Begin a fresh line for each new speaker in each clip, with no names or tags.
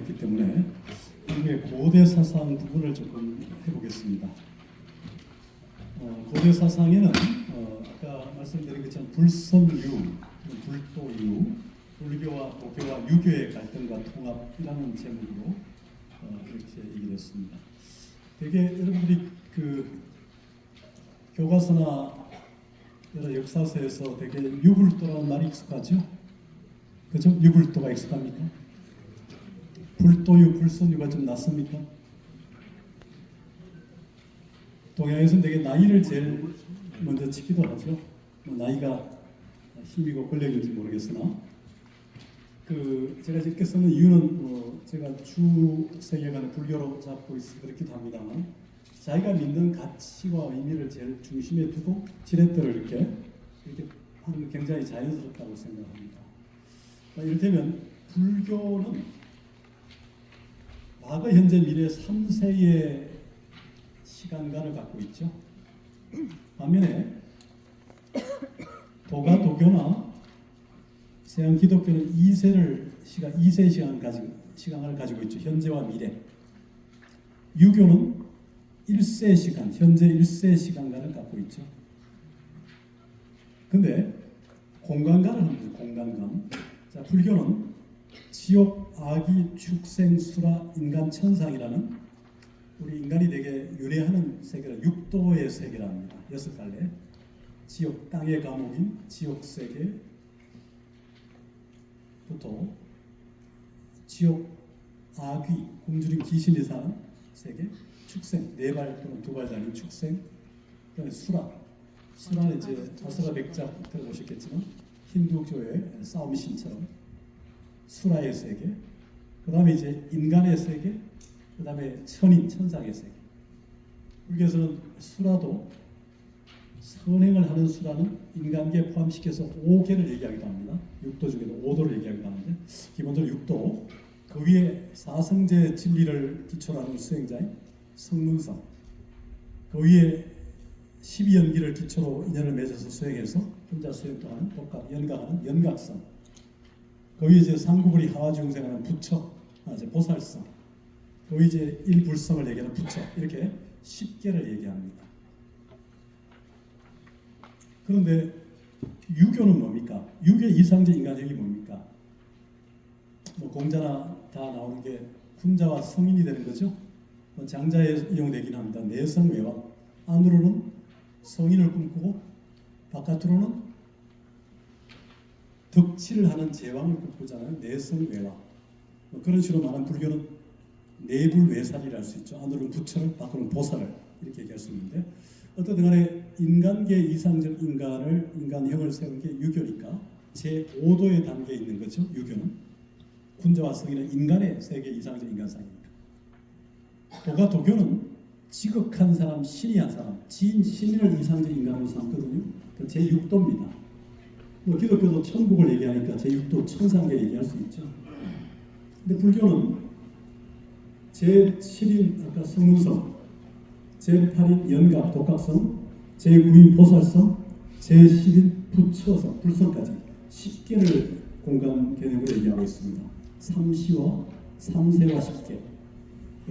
있기 때문에 한국의 고대 사상 부분을 조금 해보겠습니다. 고대 사상에는 아까 말씀드린 것처럼 불선유, 불도유, 불교와 도교와 유교의 갈등과 통합이라는 제목으로 이렇게 얘기를 했습니다. 되게 여러분들이 그 교과서나 여러 역사서에서 되게 유불도라는 말이 익숙하죠? 그죠? 유불도가 익숙합니까? 불도유, 불선유가 좀 낫습니까? 동양에서는 되게 나이를 제일 먼저 치기도 하죠. 나이가 힘이고 권력인지 모르겠으나 제가 이렇게 쓰는 이유는 제가 주 세계관을 불교로 잡고 있어 그렇기도 합니다만 자기가 믿는 가치와 의미를 제일 중심에 두고 지렛대를 이렇게 하는 게 굉장히 자연스럽다고 생각합니다. 이를테면 불교는 과거, 현재, 미래 3세의 시간관을 갖고 있죠. 반면에 도가 도교나 서양 기독교는 2세 시간을 가지고 있죠. 현재와 미래. 유교는 1세 시간, 현재 1세 시간관을 갖고 있죠. 근데 공간관을 합니다. 공간관. 자, 불교는 지옥, 아기, 축생, 수라, 인간, 천상이라는 우리 인간이 되게 윤회하는 세계를 육도의 세계라 합니다. 6갈래. 지옥, 땅의 감옥인 지옥 세계부터 지옥, 아귀, 굶주린 귀신이 사는 세계, 축생, 4발 또는 2발 달린 축생, 그다음에 수라. 수라는 이제 아수라 백작 들어보셨겠지만 힌두교의 싸움 신처럼 수라의 세계, 그 다음에 이제 인간의 세계, 그 다음에 천인, 천상의 세계. 불교에서는 수라도 선행을 하는 수라는 인간계 포함시켜서 5개를 얘기하기도 합니다. 6도 중에도 5도를 얘기하기도 하는데 기본적으로 6도, 그 위에 사성제 진리를 기초로 하는 수행자인 성문성, 그 위에 12연기를 기초로 인연을 맺어서 수행해서 혼자 수행도 하는 독각, 연각하는 연각성, 그 위에 이제 상구불이 하와중생하는 부처, 이제 보살성, 그 위에 이제 일불성을 얘기하는 부처, 이렇게 10개를 얘기합니다. 그런데 유교는 뭡니까? 유교의 이상적 인간형이 뭡니까? 공자나 다 나오는 게 군자와 성인이 되는 거죠. 장자에 이용되긴 합니다. 내성외화. 안으로는 성인을 꿈꾸고 바깥으로는 덕치를 하는 제왕을 꿈꾸잖아요. 내성외화. 그런 식으로 말하면 불교는 내불외살이라 할 수 있죠. 안으로는 부처를, 밖으로는 보살을 이렇게 얘기할 수 있는데 어쨌든 간에 인간계 이상적 인간형을 세운 게 유교니까 제5도의 단계에 있는 거죠. 유교는 군자와 성인은 인간의 세계 이상적 인간상이니까. 도가 도교는 지극한 사람, 신이한 사람, 신인을 이상적 인간으로 삼거든요. 그 제6도입니다. 기독교도 천국을 얘기하니까 제6도 천상계 얘기할 수 있죠. 근데 불교는 제7인 아까 성문성, 제8인 연각, 독각성, 제9인 보살성, 제10인 부처성, 불성까지 10개를 공간 개념으로 얘기하고 있습니다. 3시와 3세와 10개.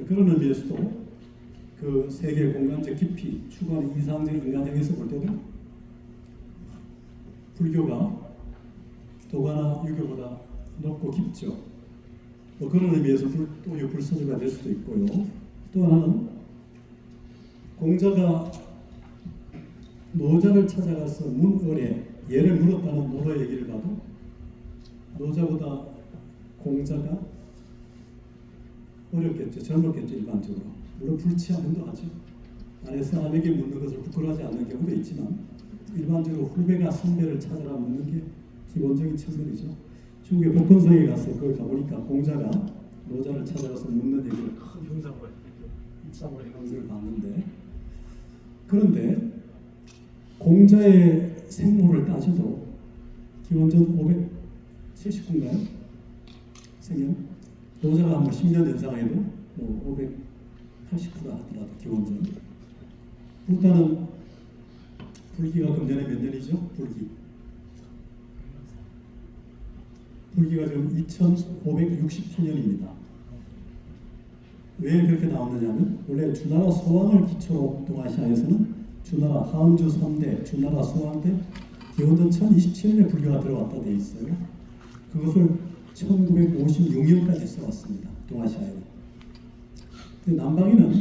그런 의미에서도 그 세계 공간적 깊이, 추구하는 이상적 인간형에서 볼 때도 불교가 도가나 유교보다 높고 깊죠. 그런 의미에서 불도유, 불선유가 될 수도 있고요. 또 하나는 공자가 노자를 찾아가서 문을에 예를 물었다는 노의 얘기를 봐도 노자보다 공자가 어렵겠죠. 젊었겠죠. 일반적으로. 물론 불치하면도 하죠. 안에서 남에게 묻는 것을 부끄러워하지 않는 경우도 있지만 일반적으로 후배가 선배를 찾아가 묻는 게 기본적인 측면이죠. 중국의 복건성에 가서 그걸 가보니까 공자가 노자를 찾아가서 묻는 얘기를 큰 형상으로 해놓은 걸 봤는데, 그런데 공자의 생모를 따져도 기원전 579인가요? 생년? 노자가 한 10년 연상해도 580구라 하더라도 기원전. 부다는 불기가 금년에 몇 년이죠? 불기가 지금 2568년입니다. 왜 그렇게 나오느냐면 원래 주나라 서왕을 기초로 동아시아에서는 주나라 하은주 3대, 주나라 소왕대, 기원전 1027년에 불교가 들어왔다 돼 있어요. 그것을 1956년까지 써왔습니다. 동아시아에. 남방에는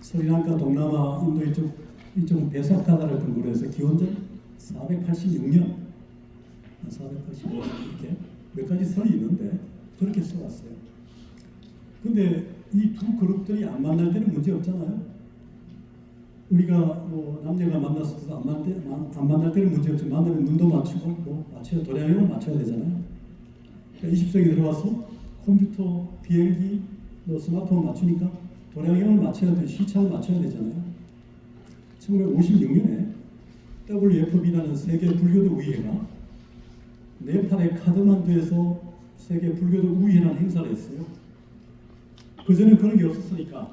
스리랑카, 동남아, 인도 이쪽은 베사카다를 근거로 해서 기원전 486년 이렇게 몇 가지 설이 있는데 그렇게 써왔어요. 근데 이 두 그룹들이 안 만날 때는 문제 없잖아요. 우리가 뭐 남녀가 만났어도 안 만날 때는 문제 없죠. 만나면 눈도 맞추고 뭐 맞춰야 도량형을 맞춰야 되잖아요. 그러니까 20세기 들어와서 컴퓨터, 비행기, 뭐 스마트폰 맞추니까 도량형을 맞춰야 돼, 시차를 맞춰야 되잖아요. 1956년에 WFB라는 세계 불교도 의회가 네팔의 카드만두에서 세계 불교도 우위라는 행사를 했어요. 그전에 그런 게 없었으니까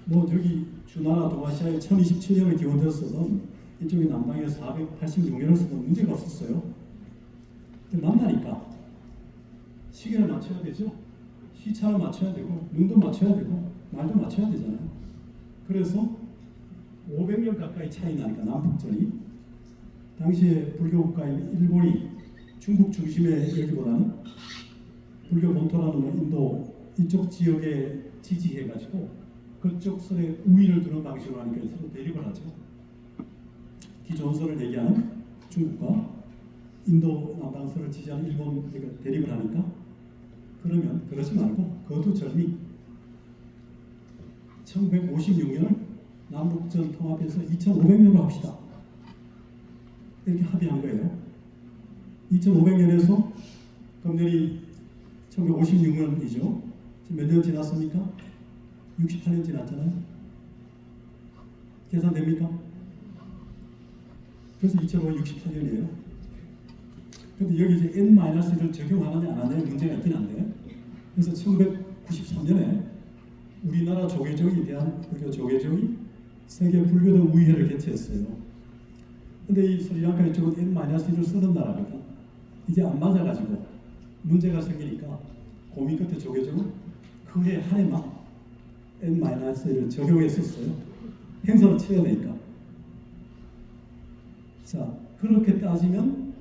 뭐 저기 주나라 동아시아에 1027년을 기원전 쓰던 이쪽에 남방에 486년을 쓰던 문제가 없었어요. 근데 만나니까 시계를 맞춰야 되죠. 시차를 맞춰야 되고 눈도 맞춰야 되고 말도 맞춰야 되잖아요. 그래서 500년 가까이 차이 나니까 남북전이 당시에 불교 국가인 일본이 중국 중심의 여기보다는 불교 본토라는 인도 이쪽 지역에 지지해가지고 그쪽 설에 우위를 두는 방식으로 하니까 서로 대립을 하죠. 기존설을 얘기하는 중국과 인도 남방설을 지지하는 일본이 대립을 하니까 그러면 그러지 말고 거두절미 1956년을 남북전 통합해서 2500년으로 합시다. 이렇게 합의한 거예요. 2500년에서 금년이 1956년이죠. 지금 몇 년 지났습니까? 68년 지났잖아요. 계산됩니까? 그래서 2568년이에요. 근데 여기 이제 N-1를 적용하느냐 안 하느냐 문제가 있긴 한데, 그래서 1993년에 우리나라 조계종이 대한불교 조계종이 세계 불교도 우위회를 개최했어요. 근데 이 스리랑카 이쪽은 N-1를 쓰는 나라거든. 이게 안 맞아가지고 문제가 생기니까 고민 끝에 조계종은 그해 한 해만 N-1를 적용했었어요. 행사를 쳐야 되니까. 자, 그렇게 따지면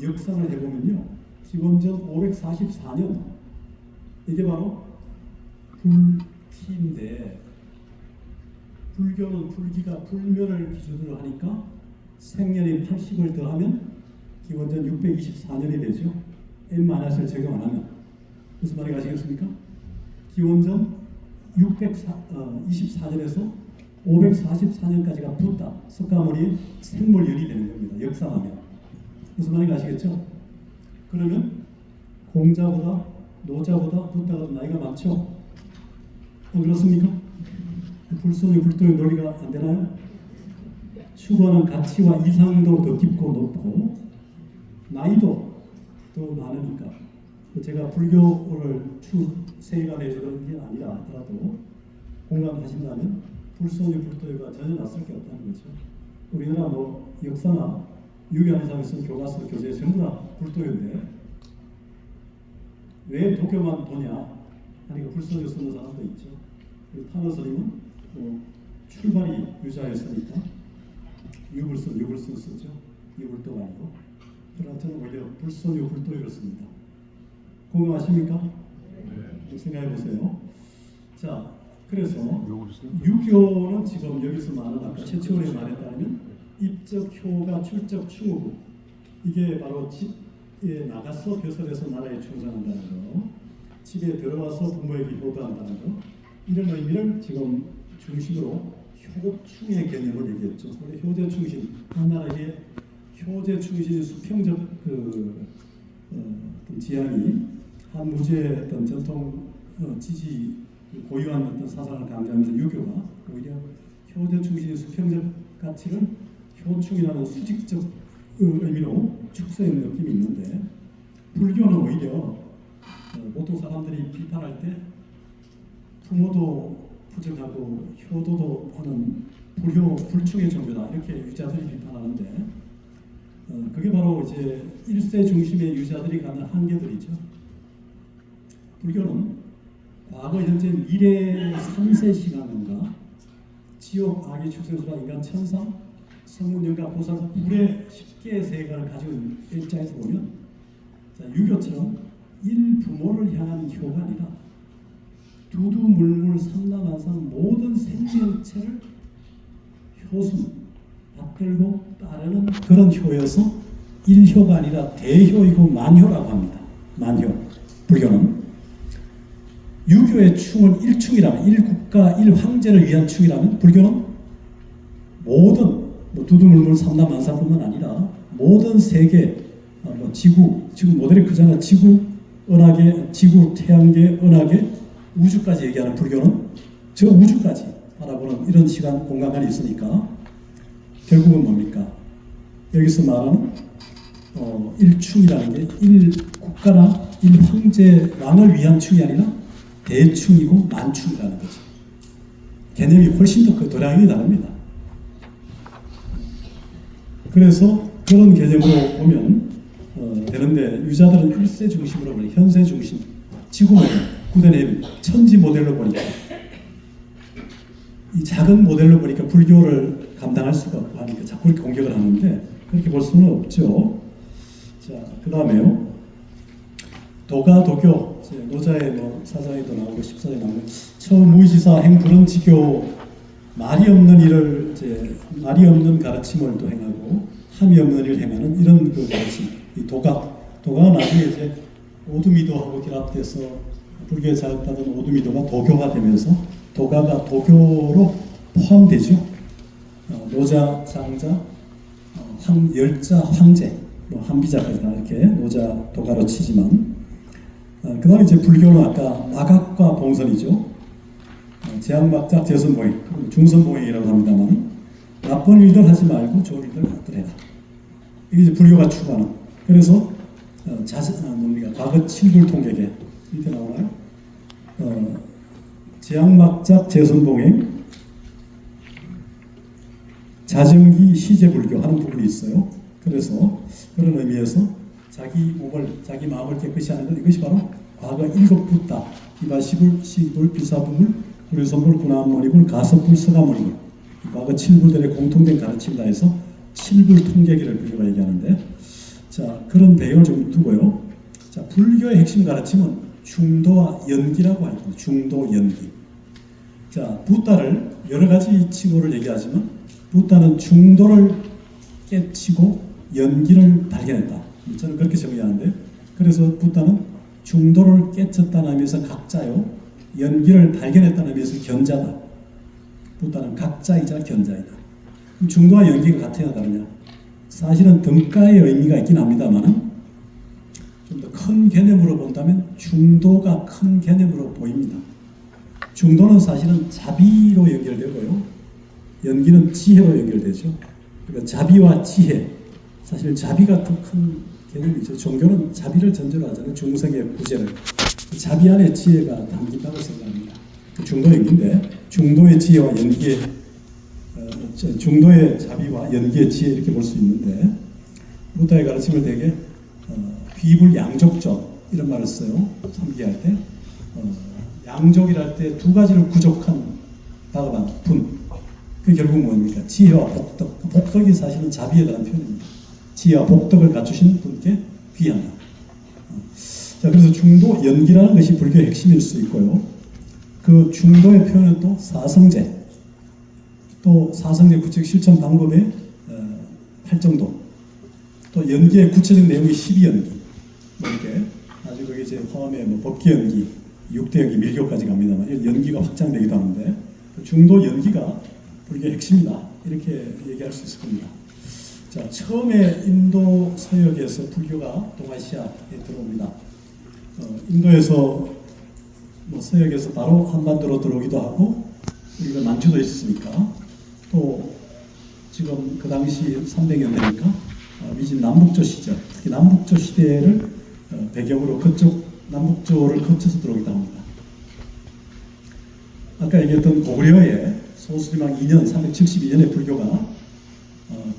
역상을 해보면요, 기원전 544년 이게 바로 불기인데, 불교는 불기가 불멸을 기준으로 하니까 생년이 80을 더하면 기원전 624년이 되죠. N-을 적용 안 하면. 무슨 말이 가시겠습니까? 기원전 624년에서 544년까지가 붙다. 석가모니의 생물연이 되는 겁니다. 역상하면. 무슨 말인지 아시겠죠? 그러면 공자보다 노자보다 붓다가 나이가 많죠? 그렇습니까? 불소의 불도의 논리가 안 되나요? 추구하는 가치와 이상도 더 깊고 높고 나이도 더 많으니까. 제가 불교를 추세가 돼서 그런 게 아니라 하더라도 공감하신다면 불소의 불도가 전혀 낯설 게 없다는 거죠. 우리나라 뭐 역사나 유교하는 사람이 교과서 교재 전부 다 불도인데 왜 도교만 보냐 하니까 불소를 쓰는 사람도 있죠. 타너 스님은 출발이 유자였으니까 유불소 쓰죠. 유불도가 아니고. 그러나 저는 오히려 불소유 불도유를 씁니다. 공감하십니까? 네. 생각해 보세요. 자, 그래서 유교는 지금 여기서 말하는 아까 최초의 말에 따르면 입적 효가 출적 충후구, 이게 바로 집에 나가서 벼슬에서 나라에 충성한다는 거, 집에 들어와서 부모에게 효도한다는 거, 이런 의미를 지금 중심으로 효충의 개념을 얘기했죠. 원래 효제 충신, 한 나라의 효제 충신의 수평적 지향이 한 무제의 어떤 전통 지지 고유한 어떤 사상을 강조하면서 유교가 오히려 효제 충신의 수평적 가치를 효충이라는 수직적 의미로 축소한 느낌이 있는데, 불교는 오히려 보통 사람들이 비판할 때 부모도 부정하고 효도도 하는 불충의 종교다 이렇게 유자들이 비판하는데, 그게 바로 이제 일세 중심의 유자들이 갖는 한계들이죠. 불교는 과거, 현재, 미래 3세 시간인가 지옥, 아기, 축생수라, 인간, 천사, 성문, 영가, 보살, 불의 10개의 세계관을 가지고 있는 입장에서 보면 자, 유교처럼 일부모를 향한 효가 아니라 두두물물 삼라만상 모든 생명체를 효순, 받들고 따르는 그런 효여서 일효가 아니라 대효이고 만효라고 합니다. 만효. 불교는 유교의 충은 일충이라면, 일국가, 일황제를 위한 충이라면 불교는 모든 두두물물 삼라만상뿐만 아니라 모든 세계, 지구 모델이 크잖아. 지구, 은하계, 지구, 태양계, 은하계, 우주까지 얘기하는 불교는 저 우주까지 바라보는 이런 시간 공간관이 있으니까 결국은 뭡니까? 여기서 말하는 일충이라는 게 일국가나 일황제 왕을 위한 충이 아니라 대충이고 만충이라는 거죠. 개념이 훨씬 더 도량이 다릅니다. 그래서 그런 개념으로 보면 되는데 유자들은 일세 중심으로 보니 현세 중심, 지구 모델, 구대내 천지 모델로 보니까 이 작은 모델로 보니까 불교를 감당할 수가 없고 하니까 자꾸 이렇게 공격을 하는데 그렇게 볼 수는 없죠. 자, 그 다음에요. 도가 도교, 노자의 사자에도 나오고 십사에 나오고 처무의지사 행불언지교 말이 없는 일을 말이 없는 가르침을 또 행하고 함이 없는 일을 행하는 이런 그 가르침. 이 도가 나중에 오두미도하고 결합돼서 불교에 자극받은 오두미도가 도교가 되면서 도가가 도교로 포함되죠. 노자, 장자, 열자, 황제, 한비자까지 다 이렇게 노자, 도가로 치지만 그 다음에 이제 불교는 아까 마각과 봉선이죠. 제약막작, 제선보행, 중선보행이라고 합니다만 나쁜 일들 하지 말고 좋은 일들 갖더래라. 이게 이제 불교가 추구하는. 그래서 과거 칠불통객에 이렇게 나오나요? 제약막작, 제선봉행, 자정기, 시제불교 하는 부분이 있어요. 그래서 그런 의미에서 자기 마음을 깨끗이 하는 것, 이것이 바로 과거 일곱 붓다, 기바시불, 시불, 비사불, 불유선불, 군화머리불, 가섭불, 서가머리불, 과거 칠불들의 공통된 가르침이다 해서 칠불통계기를 불교가 얘기하는데, 자, 그런 배경을 좀 두고요. 자, 불교의 핵심 가르침은 중도와 연기라고 할 겁니다. 중도, 연기. 자, 붓다를 여러 가지 칭호를 얘기하지만 붓다는 중도를 깨치고 연기를 발견했다. 저는 그렇게 정의하는데, 그래서 붓다는 중도를 깨쳤다는 의미에서 각자요, 연기를 발견했다는 의미에서 견자다. 붓다는 각자이자 견자이다. 중도와 연기가 같으냐 다르냐? 사실은 등가의 의미가 있긴 합니다만 좀 더 큰 개념으로 본다면 중도가 큰 개념으로 보입니다. 중도는 사실은 자비로 연결되고요, 연기는 지혜로 연결되죠. 그러니까 자비와 지혜, 사실 자비가 더 큰 개념이죠. 종교는 자비를 전제로 하잖아요. 중생의 구제를. 자비 안에 지혜가 담긴다고 생각합니다. 그 중도 연기인데 중도의 지혜와 연기의 중도의 자비와 연기의 지혜 이렇게 볼 수 있는데, 부다의 가르침을 되게 비불양족적 이런 말을 써요. 삼기할 때 양족이랄 때 두 가지를 구족한 바가반 분. 그 결국 뭡니까? 지혜와 복덕. 복덕이 사실은 자비에 대한 표현입니다. 지혜와 복덕을 갖추신 분께 귀한다. 자, 그래서 중도 연기라는 것이 불교의 핵심일 수 있고요. 그 중도의 표현은 또 사성제, 또 사성제 구체적 실천 방법의 8정도, 또 연기의 구체적 내용이 12연기, 이렇게 아주 그게 이제 포함에 법기 연기, 6대 연기, 밀교까지 갑니다만 연기가 확장되기도 하는데 중도 연기가 불교의 핵심이다, 이렇게 얘기할 수 있을 겁니다. 자, 처음에 인도 서역에서 불교가 동아시아에 들어옵니다. 인도에서 서역에서 바로 한반도로 들어오기도 하고 우리가 만주도 있었으니까, 또 지금 그 당시 300년 되니까 미진 남북조 시절, 특히 남북조 시대를 배경으로 그쪽 남북조를 거쳐서 들어오기도 합니다. 아까 얘기했던 고구려의 소수리망 2년 372년에 불교가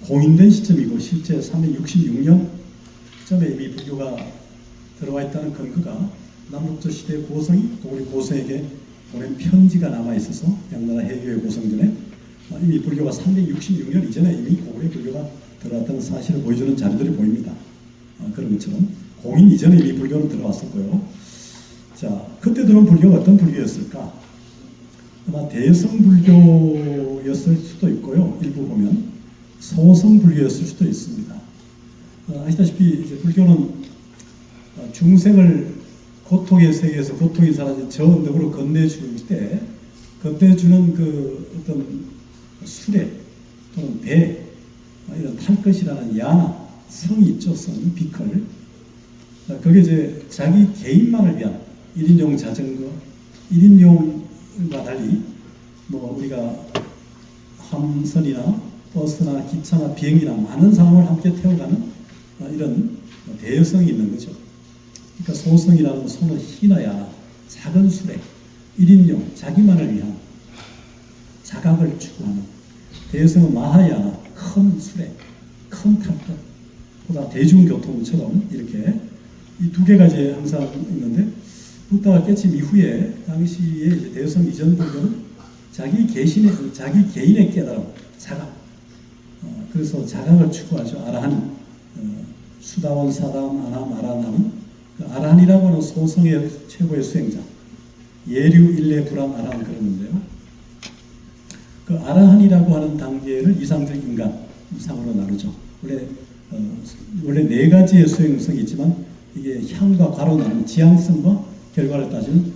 공인된 시점이고 실제 366년쯤에 이미 불교가 들어와 있다는 근거가 남북조 시대 고성이 또 우리 고성에게 보낸 편지가 남아 있어서 양나라 해교의 고성 전에 이미 불교가 366년 이전에 이미 고구려 불교가 들어왔다는 사실을 보여주는 자료들이 보입니다. 그런 것처럼 공인 이전에 이미 불교는 들어왔었고요. 자, 그때 들어온 불교가 어떤 불교였을까? 아마 대성 불교였을 수도 있고요. 일부 보면 소성 불교였을 수도 있습니다. 아시다시피 이제 불교는 중생을 고통의 세계에서 고통이 사라진 저 언덕으로 건네줄 때 건네주는 그 어떤 수레 또는 배 이런 탈 것이라는 야나 성이 있죠. 성, 비컬. 그게 이제 자기 개인만을 위한 1인용 자전거, 1인용과 달리 뭐 우리가 함선이나 버스나 기차나 비행기나 많은 사람을 함께 태워가는 이런 대여성이 있는 거죠. 그러니까 소성이라는 소는 희나야 작은 수레, 1인용, 자기만을 위한 자각을 추구하는 대여성은 마하야나 큰 수레, 큰 탈것 보다 대중교통처럼 이렇게 이 두 개가 이제 항상 있는데 부다가 깨침 이후에 당시에 이제 대여성 이전 불교는 자기 개인의 깨달음, 자각. 그래서 자각을 추구하죠. 아라한, 수다원, 사담, 아람, 아라한은 그 아라한이라고 하는 소성의 최고의 수행자. 예류, 일레, 불암, 아라한 그러는데요. 그 아라한이라고 하는 단계를 이상적 인간, 이상으로 나누죠. 원래 네 가지의 수행성이 있지만 이게 향과 과로 나누는 지향성과 결과를 따지는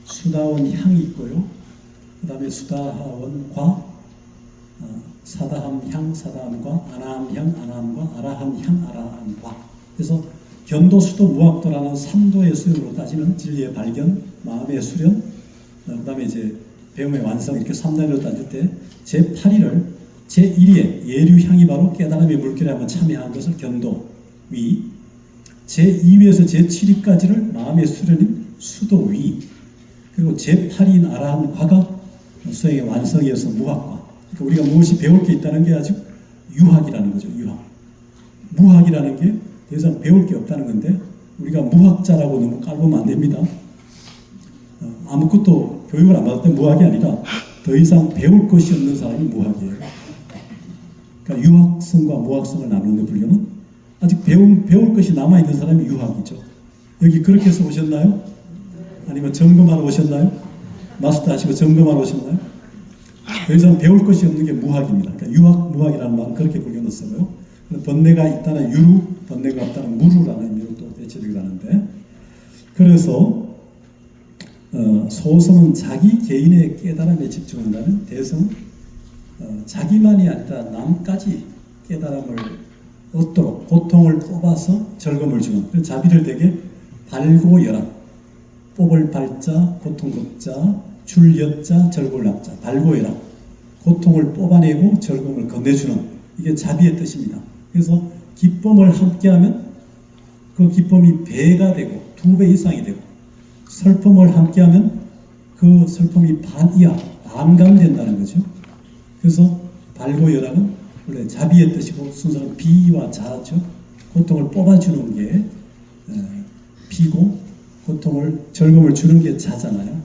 수다원 향이 있고요. 그 다음에 수다원 사다함향, 사다함과 아나함향, 아나함과 아라함향, 아라함과 그래서 견도, 수도, 무학도라는 3도의 수행으로 따지면 진리의 발견, 마음의 수련, 그 다음에 이제 배움의 완성 이렇게 3단계로 따질 때 제8위를 제1위에 예류향이 바로 깨달음의 물결에 한번 참여한 것을 견도, 위 제2위에서 제7위까지를 마음의 수련인 수도, 위 그리고 제8위인 아라한 과가 수행의 완성이어서 무학과 그러니까 우리가 무엇이 배울 게 있다는 게 아직 유학이라는 거죠. 유학. 무학이라는 게 더 이상 배울 게 없다는 건데 우리가 무학자라고 너무 깔보면 안 됩니다. 아무것도 교육을 안 받을 때 무학이 아니라 더 이상 배울 것이 없는 사람이 무학이에요. 그러니까 유학성과 무학성을 나누는 불교는 아직 배울 것이 남아있는 사람이 유학이죠. 여기 그렇게 해서 오셨나요? 아니면 점검하러 오셨나요? 마스터 하시고 점검하러 오셨나요? 더 이상 배울 것이 없는 게 무학입니다. 그러니까 유학, 무학이라는 말은 그렇게 불교는 쓰고요. 번뇌가 있다는 유루, 번뇌가 없다는 무루라는 의미로 또 대체되기도 하는데 그래서 소성은 자기 개인의 깨달음에 집중한다면 대성은 자기만이 아니라 남까지 깨달음을 얻도록 고통을 뽑아서 즐거움을 주는 자비를 되게 발고열한 뽑을 발자, 고통 겁자, 줄여자, 즐거울 낙자 발고열한 고통을 뽑아내고 즐거움을 건네주는 이게 자비의 뜻입니다. 그래서 기쁨을 함께하면 그 기쁨이 배가 되고 2배 이상이 되고 슬픔을 함께하면 그 슬픔이 반 이하, 반감된다는 거죠. 그래서 발고열함은 원래 자비의 뜻이고 순서는 비와 자죠. 고통을 뽑아주는 게 비고 고통을 즐거움을 주는 게 자잖아요.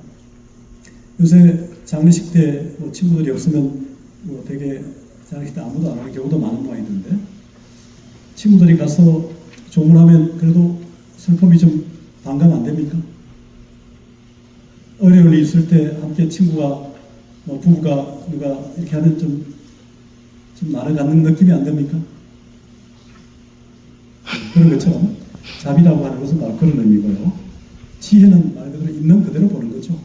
요새 장례식 때 뭐 친구들이 없으면 뭐 되게 장례식 때 아무도 안 오는 경우도 많은 모양이던데 친구들이 가서 조문하면 그래도 슬픔이 좀 반감 안 됩니까? 어려운 일이 있을 때 함께 친구가 뭐 부부가 누가 이렇게 하면 좀 나를 갖는 느낌이 안 됩니까? 그런 것처럼 자비라고 하는 것은 바로 그런 의미고요. 지혜는 말 그대로 있는 그대로 보는 거죠.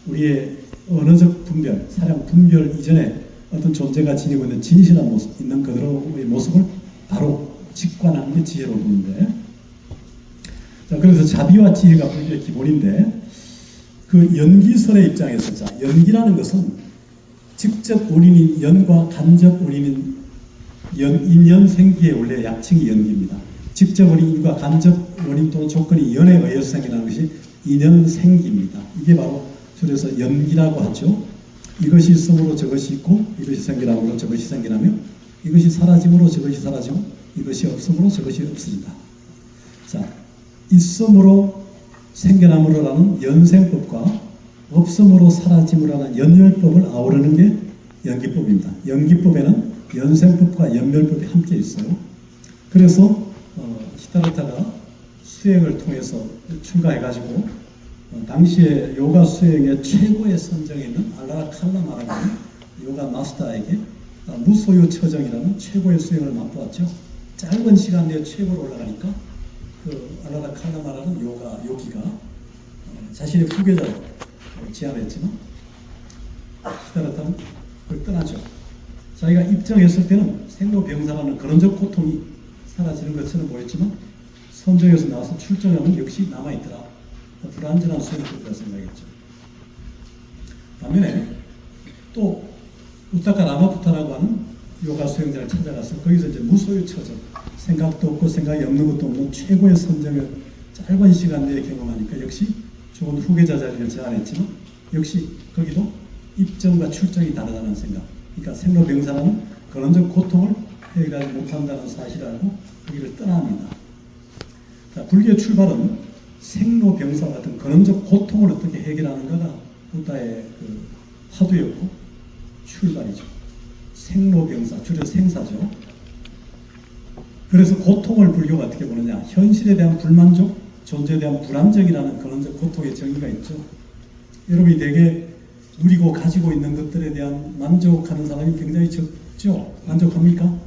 우리의 언어적 분별, 사량 분별 이전에 어떤 존재가 지니고 있는 진실한 모습, 있는 그대로의 모습을 바로 직관하는 게 지혜로 보는데 자, 그래서 자비와 지혜가 불교의 기본인데 그 연기설의 입장에서 자, 연기라는 것은 직접 원인인 연과 간접 원인인 인연생기의 원래 약칭이 연기입니다. 직접 원인과 간접 원인 또는 조건이 연에 의해서 생겨나는 것이 인연생기입니다. 이게 바로 줄여서 연기라고 하죠. 이것이 있음으로 저것이 있고 이것이 생겨남으로 저것이 생겨나며 이것이 사라짐으로 저것이 사라지고 이것이 없음으로 저것이 없어진다. 자, 있음으로 생겨남으로 하는 연생법과 없음으로 사라짐으로 하는 연멸법을 아우르는 게 연기법입니다. 연기법에는 연생법과 연멸법이 함께 있어요. 그래서 시다르타가 수행을 통해서 출가해가지고 당시에 요가 수행의 최고의 선정에 있는 알라라 칼라마라는 요가 마스터에게 무소유 처정이라는 최고의 수행을 맛보았죠. 짧은 시간 내에 최고로 올라가니까 그 알라라 칼라마라는 요기가 자신의 후계자로 제안했지만 시다르타는 그걸 떠나죠. 자기가 입장했을 때는 생로병사라는 근원적 고통이 사라지는 것처럼 보였지만 선정에서 나와서 출정하면 역시 남아있더라. 불완전한 수행법이라 생각했죠. 반면에 또 우타카 라마푸타라고 하는 요가 수행자를 찾아가서 거기서 이제 무소유 처정, 생각도 없고 생각이 없는 것도 없는 최고의 선정을 짧은 시간 내에 경험하니까 역시 좋은 후계자 자리를 제안했지만 역시 거기도 입정과 출정이 다르다는 생각. 그러니까 생로병사라는 근원적 고통을 해결하지 못한다는 사실을 알고 거기를 떠납니다. 자, 불교의 출발은 생로병사 같은 근원적 고통을 어떻게 해결하는가가 부다의 그 화두였고 출발이죠. 생로병사, 줄여 생사죠. 그래서 고통을 불교가 어떻게 보느냐. 현실에 대한 불만족, 존재에 대한 불안정이라는 근원적 고통의 정의가 있죠. 여러분이 되게 누리고 가지고 있는 것들에 대한 만족하는 사람이 굉장히 적죠. 만족합니까?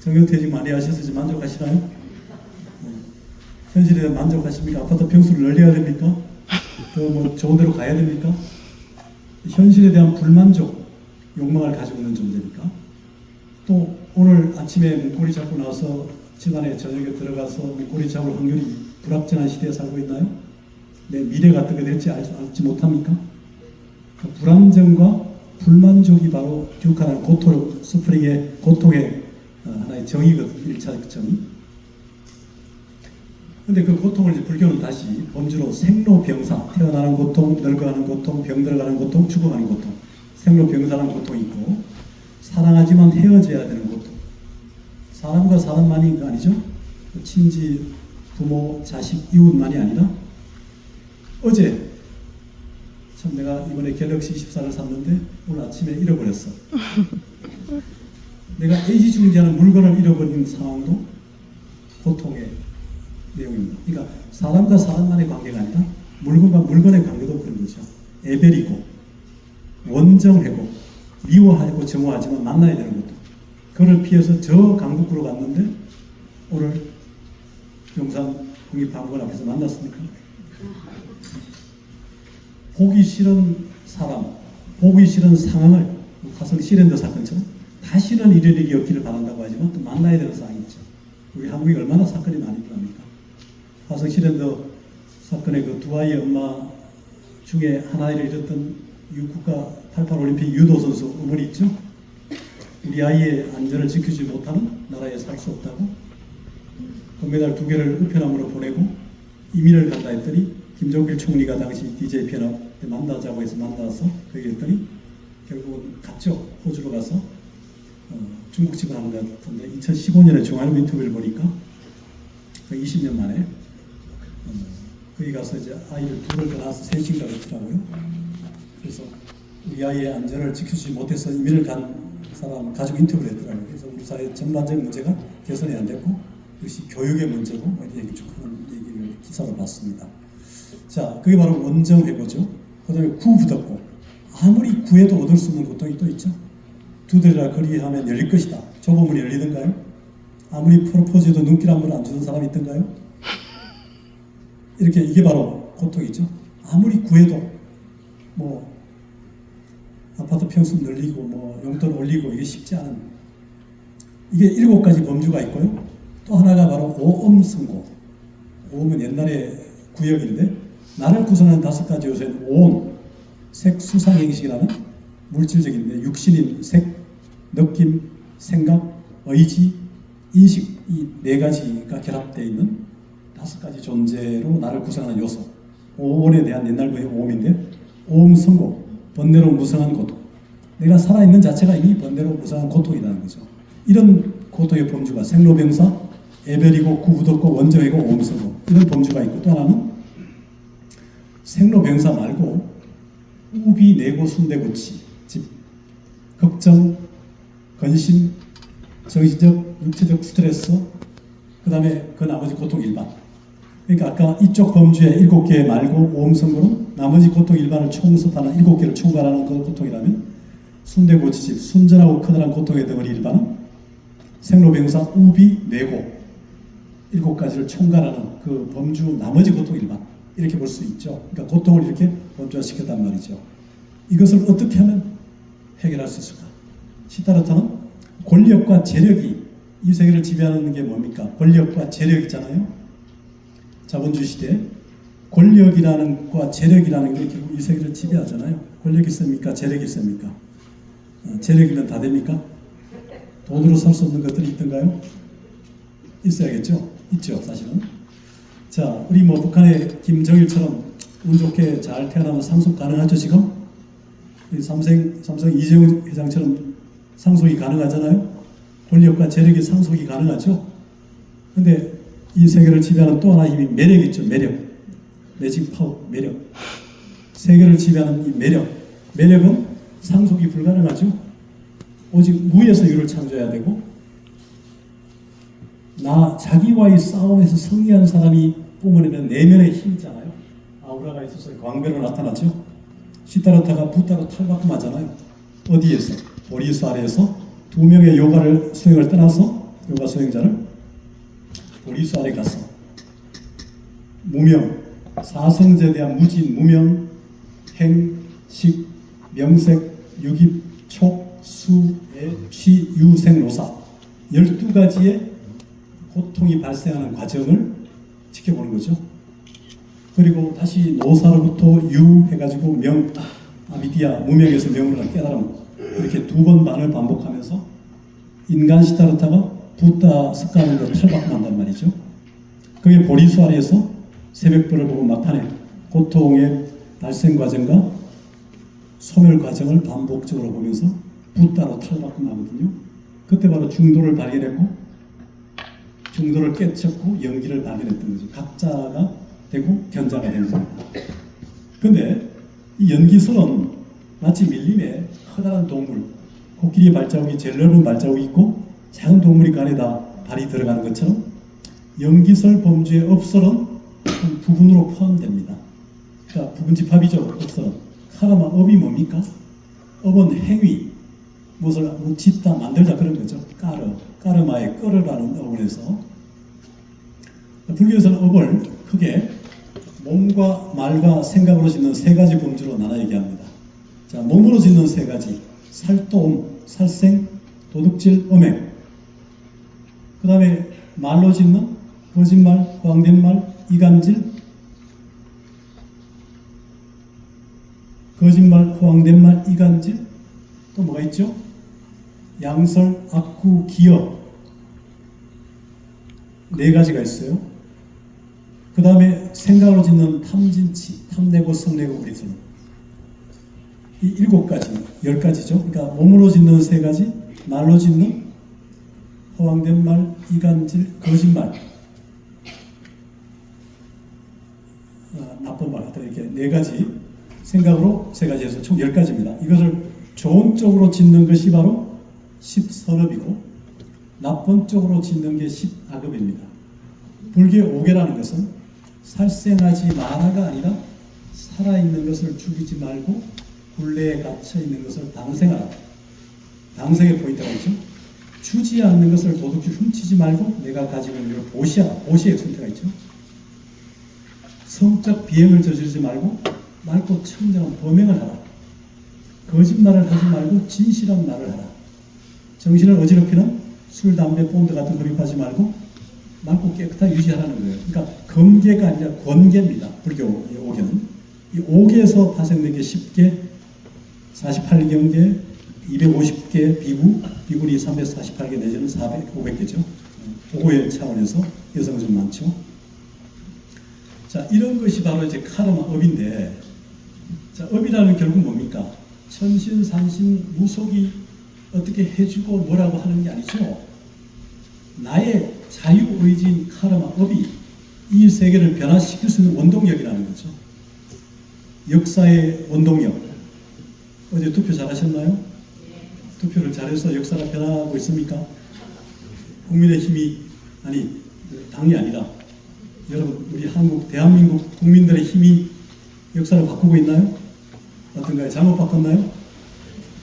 정년퇴직 많이 하셔서 이제 만족하시나요? 현실에 대한 만족하십니까? 아파트 평수를 늘려야 됩니까? 더 뭐 좋은 데로 가야 됩니까? 현실에 대한 불만족, 욕망을 가지고 있는 존재니까. 또 오늘 아침에 문고리 잡고 나서 지난해 저녁에 들어가서 문고리 잡을 확률이 불확실한 시대에 살고 있나요? 내 미래가 어떻게 될지 알지 못합니까? 그 불안정과 불만족이 바로 듀카라는 고통, 스프링의 고통의 하나의 정의거든요. 1차 정의. 근데 그 고통을 이제 불교는 다시 범주로 생로병사, 태어나는 고통, 늙어가는 고통, 병들어가는 고통, 죽어가는 고통. 생로병사라는 고통이 있고 사랑하지만 헤어져야 되는 고통. 사람과 사람만이 아니죠. 친지, 부모, 자식, 이웃만이 아니라 어제 참 내가 이번에 갤럭시 24를 샀는데 오늘 아침에 잃어버렸어. 내가 애지중지하는 물건을 잃어버린 상황도 고통의 내용입니다. 그러니까 사람과 사람만의 관계가 아니라 물건과 물건의 관계도 그런 거죠. 애별이고 원정하고 미워하고 정오하지만 만나야 되는 것도. 그걸 피해서 저 강북구로 갔는데 오늘 용산 국립박물관 앞에서 만났습니까? 보기 싫은 사람, 보기 싫은 상황을 화성 시랜더 사건처럼 다시는 이런 일이 없기를 바란다고 하지만 또 만나야 되는 상황이 있죠. 우리 한국에 얼마나 사건이 많이 일어납니까? 화성 시랜더 사건의 그 두 아이의 엄마 중에 하나를 잃었던 국가 88 올림픽 유도 선수 어머니 있죠? 우리 아이의 안전을 지키지 못하는 나라에 살 수 없다고 금메달 2개를 우편함으로 보내고 이민을 간다 했더니 김종필 총리가 당시 DJ 편업 만나자고 해서 만나서 거기 했더니 결국은 갔죠. 호주로 가서 중국집을 하는 것 같은데 2015년에 중앙일보 인터뷰를 보니까 20년 만에 거기 가서 이제 아이를 둘을 떠나서 셋인가 그렇더라고요. 그래서 우리 아이의 안전을 지켜주지 못해서 이민을 간 사람 가지고 인터뷰를 했더라고요. 그래서 우리 사회 전반적인 문제가 개선이 안 됐고 이것이 교육의 문제고 이렇게 쭉 하는 얘기를 기사로 봤습니다. 자, 그게 바로 원정회고죠. 그 다음에 구부덕고. 아무리 구해도 얻을 수 없는 고통이 또 있죠. 두드리라 그리하면 열릴 것이다. 좁으면 열리던가요? 아무리 프로포즈해도 눈길 한 번 안 주는 사람이 있던가요? 이렇게 이게 바로 고통이죠. 아무리 구해도 뭐 아파트 평수 늘리고 뭐 용돈 올리고 이게 쉽지 않은 이게 7가지 범주가 있고요. 또 하나가 바로 오음승고. 오음은 옛날에 구역인데 나를 구성하는 5가지 요소는 오온, 색, 수상, 행식이라는 물질적인데 육신인 색, 느낌, 생각, 의지, 인식 이 4가지가 결합되어 있는 5가지 존재로 나를 구성하는 요소. 오온에 대한 옛날부의 오음인데 오음승고, 번뇌로 무성한 고통. 내가 살아있는 자체가 이미 번뇌로 무성한 고통이라는 거죠. 이런 고통의 범주가 생로병사, 애별이고 구부덕고 원정이고 오음승고 이런 범주가 있고 또 하나는 생로병사 말고 우비, 내고, 순대고치, 즉 걱정, 근심, 정신적, 육체적 스트레스, 그 다음에 그 나머지 고통 일반. 그러니까 아까 이쪽 범주의 7개 말고 오음성고는 나머지 고통 일반을 총섭하는 7개를 총괄하는 그 고통이라면 순대고치, 즉 순전하고 커다란 고통의 덩어리 일반은 생로병사, 우비, 내고 7가지를 총괄하는 그 범주 나머지 고통 일반, 이렇게 볼 수 있죠. 그러니까 고통을 이렇게 범주화시켰단 말이죠. 이것을 어떻게 하면 해결할 수 있을까? 시타르타는 권력과 재력이 이 세계를 지배하는 게 뭡니까? 권력과 재력 있잖아요. 자본주의 시대 권력이라는 것과 재력이라는 게 결국 이 세계를 지배하잖아요. 권력이 있습니까? 재력이 있습니까? 재력이면 다 됩니까? 돈으로 살 수 없는 것들이 있던가요? 있어야겠죠? 있죠, 사실은. 자, 우리 뭐 북한의 김정일처럼 운 좋게 잘 태어나면 상속 가능하죠, 지금? 삼성 이재용 회장처럼 상속이 가능하잖아요? 권력과 재력이 상속이 가능하죠? 근데 이 세계를 지배하는 또 하나의 힘이 매력이 있죠, 매력. 매직 파워, 매력. 세계를 지배하는 이 매력. 매력은 상속이 불가능하죠? 오직 무에서 유를 창조해야 되고, 자기와의 싸움에서 승리한 사람이 뿜어내는 내면의 힘이잖아요. 아우라가 있어서 광배로 나타나죠. 시타르타가 부타로 탈바꿈하잖아요. 어디에서? 보리스 아래에서 2명의 요가 수행을 떠나서 요가 수행자를 보리스 아래 가서 무명, 사성제에 대한 무진, 무명, 행, 식, 명색, 유깁, 촉, 수, 애, 취, 유, 생, 노사 12가지의 고통이 발생하는 과정을 지켜보는 거죠. 그리고 다시 노사로부터 유 해가지고 명, 아비디아, 무명에서 명으로 깨달음, 이렇게 2번 반을 반복하면서 인간 시타르타가 붓다 습관으로 탈바꿈한단 말이죠. 그게 보리수 아래에서 새벽별을 보고 막판에 고통의 발생 과정과 소멸 과정을 반복적으로 보면서 붓다로 탈바꿈하거든요. 그때 바로 중도를 발견했고, 중도를 깨쳤고 연기를 발견했던 거죠. 각자가 되고 견자가 되는 겁니다. 그런데 이 연기설은 마치 밀림에 커다란 동물, 코끼리 발자국이 제일 넓은 발자국이 있고 작은 동물이 그 안에다 발이 들어가는 것처럼 연기설 범주의 업설은 한 부분으로 포함됩니다. 그러니까 부분집합이죠. 업설은. 카르마, 업이 뭡니까? 업은 행위, 무엇을 짓다 만들다 그런 거죠. 까르마의 끄르라는 어원에서 불교에서는 업을 크게 몸과 말과 생각으로 짓는 3가지 범주로 나눠 얘기합니다. 자, 몸으로 짓는 3가지: 살도음, 살생, 도둑질, 음행. 그 다음에 말로 짓는 거짓말, 허황된 말, 이간질, 거짓말, 허황된 말, 이간질. 또 뭐가 있죠? 양설, 악구, 기여. 4가지가 있어요. 그 다음에 생각으로 짓는 탐진치, 탐내고, 성내고, 그리스는 이 7가지, 10가지죠. 그러니까 몸으로 짓는 3가지, 말로 짓는 허황된 말, 이간질, 거짓말, 나쁜 말, 이렇게 4가지, 생각으로 3가지 해서 총 10가지입니다. 이것을 좋은 쪽으로 짓는 것이 바로 10선업이고 나쁜 쪽으로 짓는 게 10악업입니다. 불교의 오계라는 것은 살생하지 마라가 아니라 살아있는 것을 죽이지 말고 굴레에 갇혀있는 것을 당생하라. 당생의 포인트가 있죠. 주지 않는 것을 도둑질 훔치지 말고 내가 가지고 있는 걸 보시하라. 보시의 선택가 있죠. 성적 비행을 저지르지 말고 맑고 청정한 범행을 하라. 거짓말을 하지 말고 진실한 말을 하라. 정신을 어지럽히는 술, 담배, 본드 같은 흡입하지 말고 맑고 깨끗하게 유지하라는 거예요. 그러니까 검계가 아니라 권계입니다. 불교의 오계는. 이 오계에서 파생된 게 10개, 48경계, 250개 비구, 비구리 348개 내지는 400, 500개죠. 보고의 차원에서 여성은 좀 많죠. 자, 이런 것이 바로 이제 카르마, 업인데, 자, 업이라는 결국 뭡니까? 천신, 산신, 무속이 어떻게 해주고 뭐라고 하는 게 아니죠. 나의 자유의지인 카르마, 업이 이 세계를 변화시킬 수 있는 원동력이라는 거죠. 역사의 원동력. 어제 투표 잘하셨나요? 투표를 잘해서 역사가 변화하고 있습니까? 국민의힘이 아니 당이 아니라 여러분 우리 한국 대한민국 국민들의 힘이 역사를 바꾸고 있나요? 어떤가요? 잘못 바꿨나요?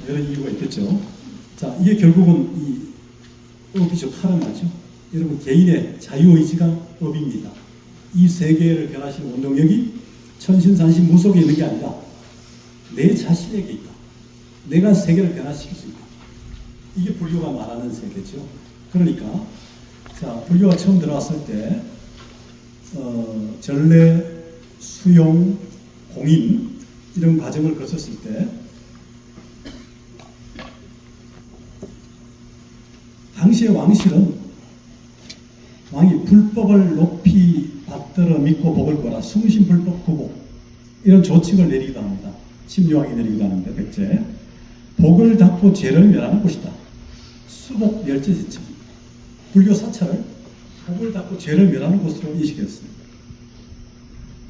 여러 이유가 있겠죠. 자, 이게 결국은 이 업이죠. 카르마죠. 여러분 개인의 자유의지가 업입니다. 이 세계를 변화시키는 원동력이 천신산신 무속에 있는 게 아니라 내 자신에게 있다. 내가 세계를 변화시킬 수 있다. 이게 불교가 말하는 세계죠. 그러니까 자, 불교가 처음 들어왔을 때 전래, 수용, 공인 이런 과정을 거쳤을 때 당시의 왕실은 왕이 불법을 높이 받들어 믿고 복을 거라 숭신불법 구복 이런 조칙을 내리기도 합니다. 침류왕이 내리기도 하는데 백제 복을 닦고 죄를 멸하는 곳이다. 수복 멸제지청 불교 사찰을 복을 닦고 죄를 멸하는 곳으로 인식했습니다.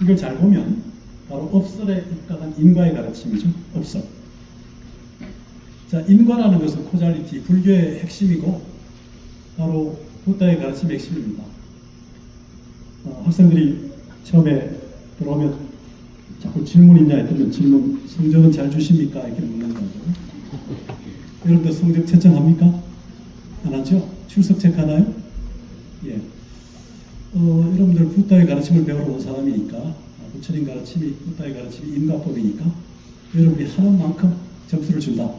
이걸 잘 보면 바로 업설에 입각한 인과의 가르침이죠. 업설. 자, 인과라는 것은 코잘리티 불교의 핵심이고 바로 부다의 가르침의 핵심입니다. 학생들이 처음에 들어오면 자꾸 질문 있냐 했더니 질문 성적은 잘 주십니까? 이렇게 묻는 거죠. 여러분들 성적 채점합니까? 안 하죠? 출석 체크하나요? 예. 여러분들 부다의 가르침을 배우러 온 사람이니까 부처님 가르침이 부다의 가르침이 인과법이니까 여러분이 하는 만큼 점수를 준다.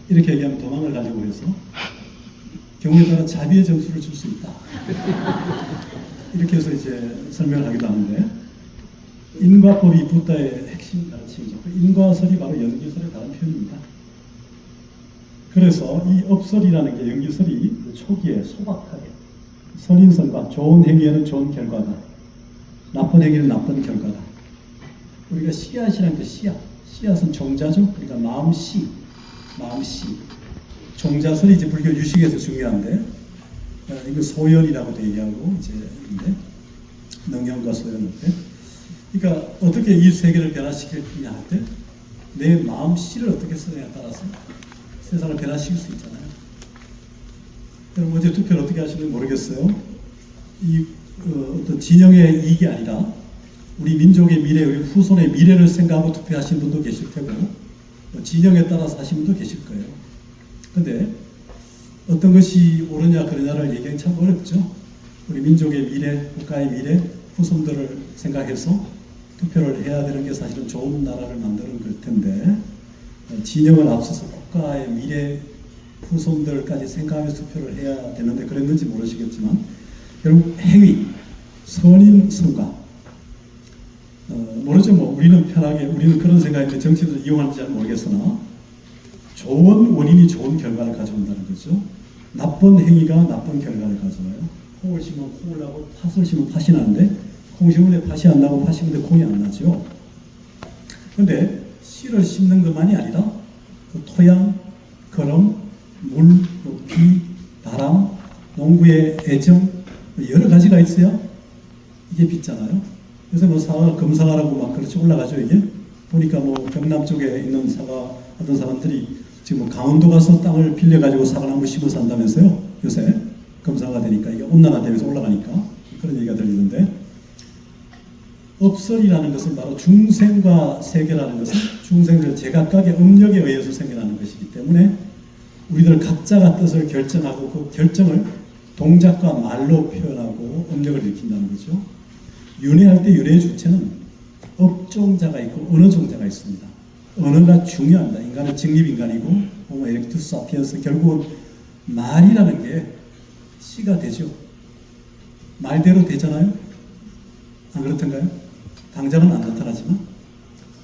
이렇게 얘기하면 도망을 가려고 해서 경우에 따라 자비의 점수를 줄 수 있다. 이렇게 해서 이제 설명을 하기도 하는데 인과법이 부다의 핵심 가르침이죠. 그 인과설이 바로 연기설의 다른 표현입니다. 그래서 이 업설이라는 게 연기설이 초기에 소박하게 선인선과 좋은 행위에는 좋은 결과다. 나쁜 행위는 나쁜 결과다. 우리가 씨앗이라는 게 씨앗은 종자죠. 그러니까 마음씨. 종자설이 이제 불교 유식에서 중요한데 이거 소연이라고도 얘기하고 이제 능연과 소연일 때 그러니까 어떻게 이 세계를 변화시킬 거냐 할 때 내 마음씨를 어떻게 쓰느냐에 따라서 세상을 변화시킬 수 있잖아요. 여러분 어제 투표를 어떻게 하시는지 모르겠어요. 이 어떤 진영의 이익이 아니라 우리 민족의 미래, 우리 후손의 미래를 생각하고 투표하신 분도 계실 테고 진영에 따라서 하신 분도 계실 거예요. 근데 어떤 것이 옳으냐 그러냐를 얘기하기 참 어렵죠. 우리 민족의 미래, 국가의 미래, 후손들을 생각해서 투표를 해야 되는 게 사실은 좋은 나라를 만드는 걸 텐데 진영을 앞서서 국가의 미래, 후손들까지 생각하면서 투표를 해야 되는데 그랬는지 모르시겠지만 결국 행위, 선인, 선과 모르죠. 뭐 우리는 편하게 우리는 그런 생각인데 정치도 이용하는지 잘 모르겠으나 좋은 원인이 좋은 결과를 가져온다는 거죠. 나쁜 행위가 나쁜 결과를 가져와요. 콩을 심으면 콩을 나고 팥을 심으면 팥이 나는데 콩 심으면 팥이 안 나고 팥 심으면 콩이 안 나죠. 그런데 씨를 심는 것만이 아니라 그 토양, 걸음, 물, 비, 바람, 농부의 애정 여러 가지가 있어야 이게 빚잖아요. 그래서 뭐 사과 검사하라고 막 그렇게 올라가죠. 이게 보니까 뭐 경남 쪽에 있는 사과 어떤 사람들이 지금 뭐 강원도 가서 땅을 빌려 가지고 사과나무 심어서 한다면서요. 요새 검사가 되니까 이게 온난화되면서 올라가니까 그런 얘기가 들리는데 업설이라는 것은 바로 중생과 세계라는 것은 중생들 제각각의 업력에 의해서 생겨나는 것이기 때문에 우리들 각자가 뜻을 결정하고 그 결정을 동작과 말로 표현하고 업력을 일으킨다는 거죠. 윤회할 때 윤회의 주체는 업종자가 있고 언어종자가 있습니다. 언어가 중요합니다. 인간은 직립인간이고 호모 에렉투스 사피엔스 결국은 말이라는 게 시가 되죠. 말대로 되잖아요. 안 그렇던가요? 당장은 안 나타나지만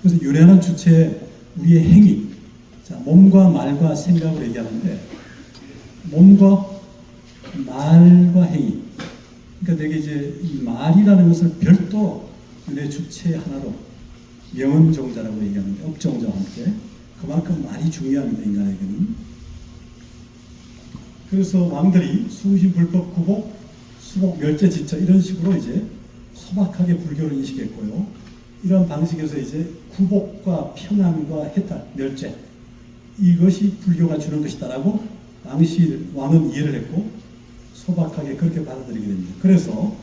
그래서 윤회하는 주체에 우리의 행위 자, 몸과 말과 생각을 얘기하는데 몸과 말과 행위 그러니까 되게 이제 이 말이라는 것을 별도 내 주체 하나로 명언종자라고 얘기하는데 업종자와 함께 그만큼 말이 중요합니다. 인간에게는. 그래서 왕들이 숭신불법 구복 수복 멸제지처 이런 식으로 이제 소박하게 불교를 인식했고요. 이런 방식에서 이제 구복과 평안과 해탈, 멸죄 이것이 불교가 주는 것이다라고 왕은 이해를 했고 소박하게 그렇게 받아들이게 됩니다. 그래서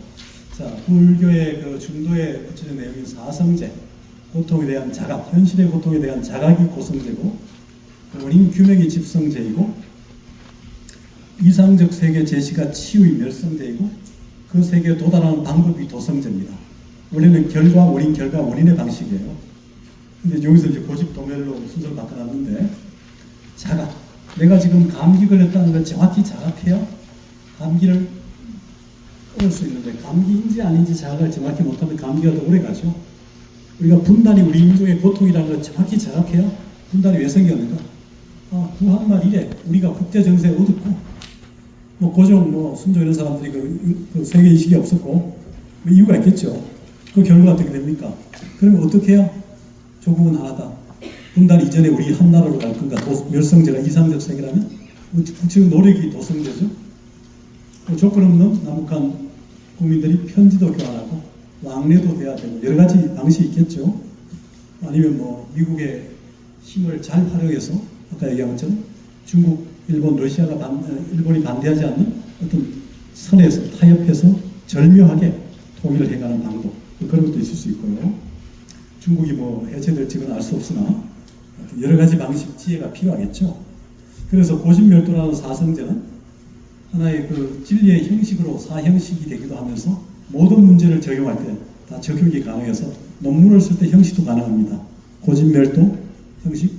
자 불교의 그 중도의 구체적 내용인 사성제, 고통에 대한 자각, 현실의 고통에 대한 자각이 고성제고 원인 규명이 집성제이고 이상적 세계 제시가 치유의 멸성제이고 그 세계에 도달하는 방법이 도성제입니다. 원래는 결과, 원인, 결과, 원인의 방식이에요. 근데 여기서 이제 고집도멸로 순서를 바꿔놨는데 자각, 내가 지금 감기 걸렸다는 걸 정확히 자각해야 감기를 끊을 수 있는데 감기인지 아닌지 자각을 정확히 못하면 감기가 더 오래 가죠. 우리가 분단이 우리 인종의 고통이라는 걸 정확히 자각해야 분단이 왜 생겼는가? 구한말 이래 우리가 국제 정세에 어둡고 고종, 순종 이런 사람들이 그 세계 인식이 없었고 이유가 있겠죠. 그 결과가 어떻게 됩니까? 그러면 어떻게 해야 조국은 하나다. 분단 이전에 우리 한 나라로 갈 건가? 멸성제가 이상적 세계라면 국제 노력이 도성제죠. 조건 없는 남북한 국민들이 편지도 교환하고 왕래도 돼야 되고 여러 가지 방식이 있겠죠. 아니면 미국의 힘을 잘 활용해서 아까 얘기한 것처럼 중국, 일본, 일본이 반대하지 않는 어떤 선에서 타협해서 절묘하게 통일을 해가는 방법 그런 것도 있을 수 있고요. 중국이 해체될지는 알 수 없으나 여러 가지 방식 지혜가 필요하겠죠. 그래서 고집멸도라는 사성제는 하나의 그 진리의 형식으로 사형식이 되기도 하면서 모든 문제를 적용할 때 다 적용이 가능해서 논문을 쓸 때 형식도 가능합니다. 고집멸도 형식,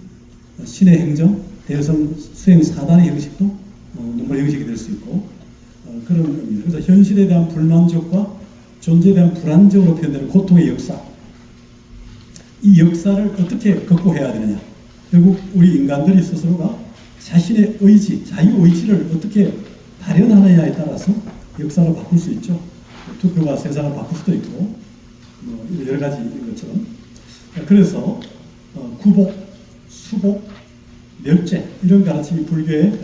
신의 행정, 대성 수행 사단의 형식도 논문 형식이 될 수 있고 그런 의미입니다. 그래서 현실에 대한 불만족과 존재에 대한 불안정으로 표현되는 고통의 역사, 이 역사를 어떻게 극복해야 되느냐. 결국 우리 인간들이 스스로가 자신의 의지, 자유의지를 어떻게 발현하느냐에 따라서 역사를 바꿀 수 있죠. 투표가 세상을 바꿀 수도 있고 여러 가지 것처럼. 그래서 구복, 수복, 멸죄 이런 가르침이 불교의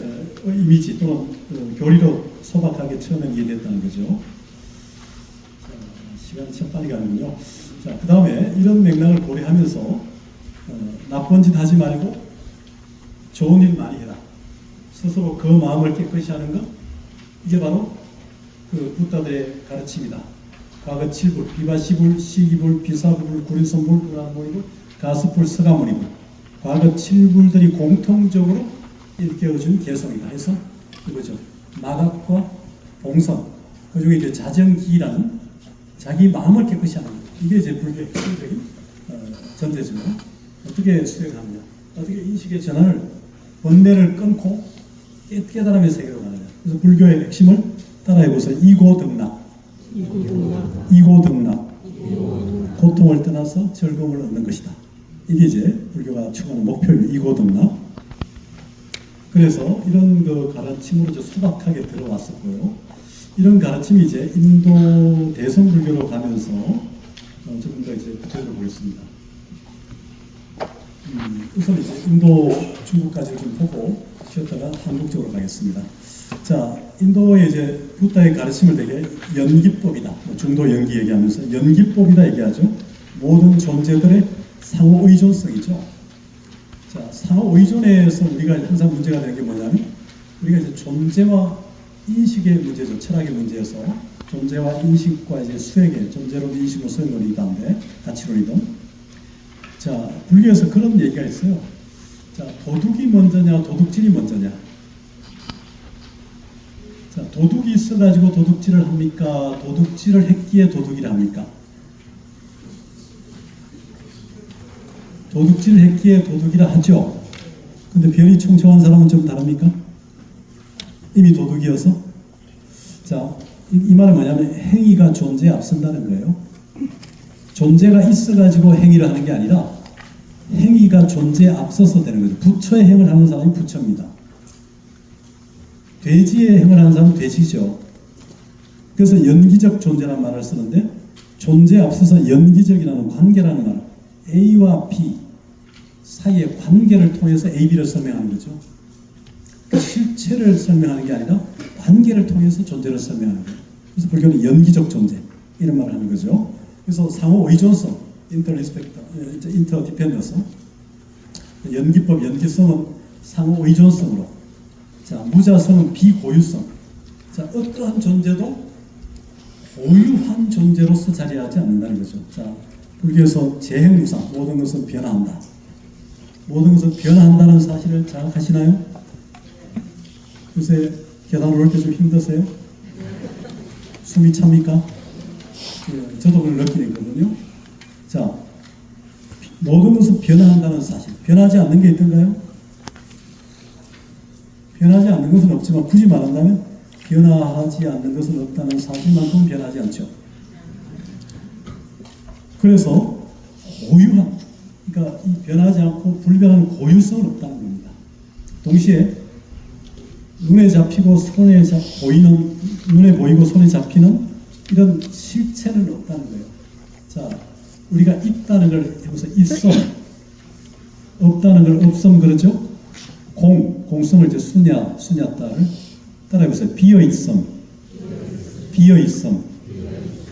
이미지 또는 교리로 소박하게 처음에 이해됐다는 거죠. 시간이 참 빨리 가는군요. 자, 그 다음에 이런 맥락을 고려하면서 나쁜 짓 하지 말고 좋은 일 많이 해라. 스스로 그 마음을 깨끗이 하는 것, 이게 바로 그 부다들의 가르침이다. 과거 7불, 비바시불, 시기불, 비사불, 구리손불, 우라모이불, 가스불, 서가모니불. 과거 7불들이 공통적으로 일깨워준 개성이다 해서 이거죠. 마각과 봉선, 그 중에 이제 자정기라는 자기 마음을 깨끗이 하는 것. 이게 이제 불교의 핵심적인 전제죠. 어떻게 수행하느냐, 어떻게 인식의 전환을, 번뇌를 끊고 깨달음의 세계로 가느냐. 그래서 불교의 핵심을 따라해보세요. 이고등락. 고통을 떠나서 즐거움을 얻는 것이다. 이게 이제 불교가 추구하는 목표입니다. 이고등락. 그래서 이런 그 가르침으로 이제 소박하게 들어왔었고요. 이런 가르침이 이제 인도 대성불교로 가면서 조금 더 이제 구체적으로 보겠습니다. 우선 이제 인도, 중국까지 좀 보고 쉬었다가 한국 쪽으로 가겠습니다. 자, 인도의 이제 부다의 가르침을 되게 연기법이다. 중도 연기 얘기하면서 연기법이다 얘기하죠. 모든 존재들의 상호 의존성이죠. 자, 상호 의존에서 우리가 항상 문제가 되는 게 뭐냐면 우리가 이제 존재와 인식의 문제죠. 철학의 문제에서 존재와 인식과 이제 수행의 존재론, 인식론, 수행론이 있다는데 가치론이든. 자, 불교에서 그런 얘기가 있어요. 자, 도둑이 먼저냐, 도둑질이 먼저냐. 자, 도둑이 있어가지고 도둑질을 합니까? 도둑질을 했기에 도둑이라 합니까? 도둑질을 했기에 도둑이라 하죠. 근데 별이 총총한 사람은 좀 다릅니까? 이미 도둑이어서. 자, 이 말은 뭐냐면 행위가 존재에 앞선다는 거예요. 존재가 있어가지고 행위를 하는 게 아니라 행위가 존재에 앞서서 되는 거죠. 부처의 행을 하는 사람이 부처입니다. 돼지의 행을 하는 사람은 돼지죠. 그래서 연기적 존재라는 말을 쓰는데 존재에 앞서서 연기적이라는 관계라는 말, A와 B 사이의 관계를 통해서 A, B를 설명하는 거죠. 그 실체를 설명하는 게 아니라 관계를 통해서 존재를 설명하는 거예요. 그래서 불교는 연기적 존재 이런 말을 하는 거죠. 그래서 상호 의존성, 인터리스펙터, 인터디펜던스. 연기법, 연기성은 상호 의존성으로. 자, 무자성은 비고유성. 자, 어떠한 존재도 고유한 존재로서 자리하지 않는다는 거죠. 자, 불교에서 재행무상, 모든 것은 변화한다. 모든 것은 변화한다는 사실을 자각하시나요? 요새 계단 오를 때 좀 힘드세요? 숨이 찹니까? 예, 저도 그걸 느끼거든요. 자, 모든 것은 변화한다는 사실. 변하지 않는 게 있던가요? 변하지 않는 것은 없지만 굳이 말한다면 변화하지 않는 것은 없다는 사실만큼 변하지 않죠. 그래서 고유한, 그러니까 이 변하지 않고 불변하는 고유성은 없다는 겁니다. 동시에 눈에 잡히고 손에 보이는, 눈에 보이고 손에 잡히는 이런 실체는 없다는 거예요. 자, 우리가 있다는 걸 해보세요. 있음. 없다는 걸 없음 그러죠? 공성을 이제 수냐따를 따라해보세요. 비어있음. 비어있음.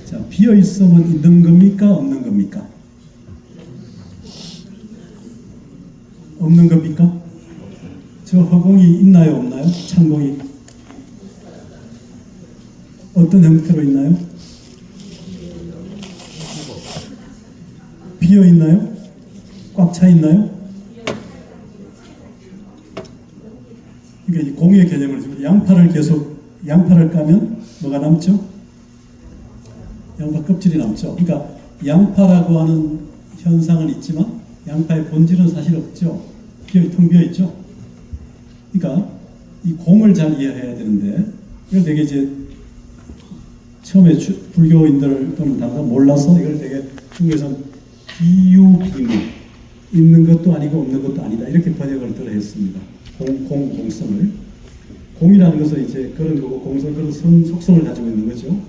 자, 비어있음은 있는 겁니까? 없는 겁니까? 없는 겁니까? 저 허공이 있나요? 없나요? 창공이. 어떤 형태로 있나요? 비어 있나요? 꽉 차 있나요? 그러니까 이 공의 개념을 지금 양파를 까면 뭐가 남죠? 양파 껍질이 남죠. 그러니까 양파라고 하는 현상은 있지만 양파의 본질은 사실 없죠. 텅 비어 있죠. 그러니까 이 공을 잘 이해해야 되는데 이걸 되게 이제 처음에 불교인들 또는 다가 몰라서 이걸 되게 중국에서는 비유비무, 있는 것도 아니고 없는 것도 아니다 이렇게 번역을 들어 했습니다. 공성을. 공이라는 것은 이제 그런 거고 공성 그런 속성을 가지고 있는 거죠.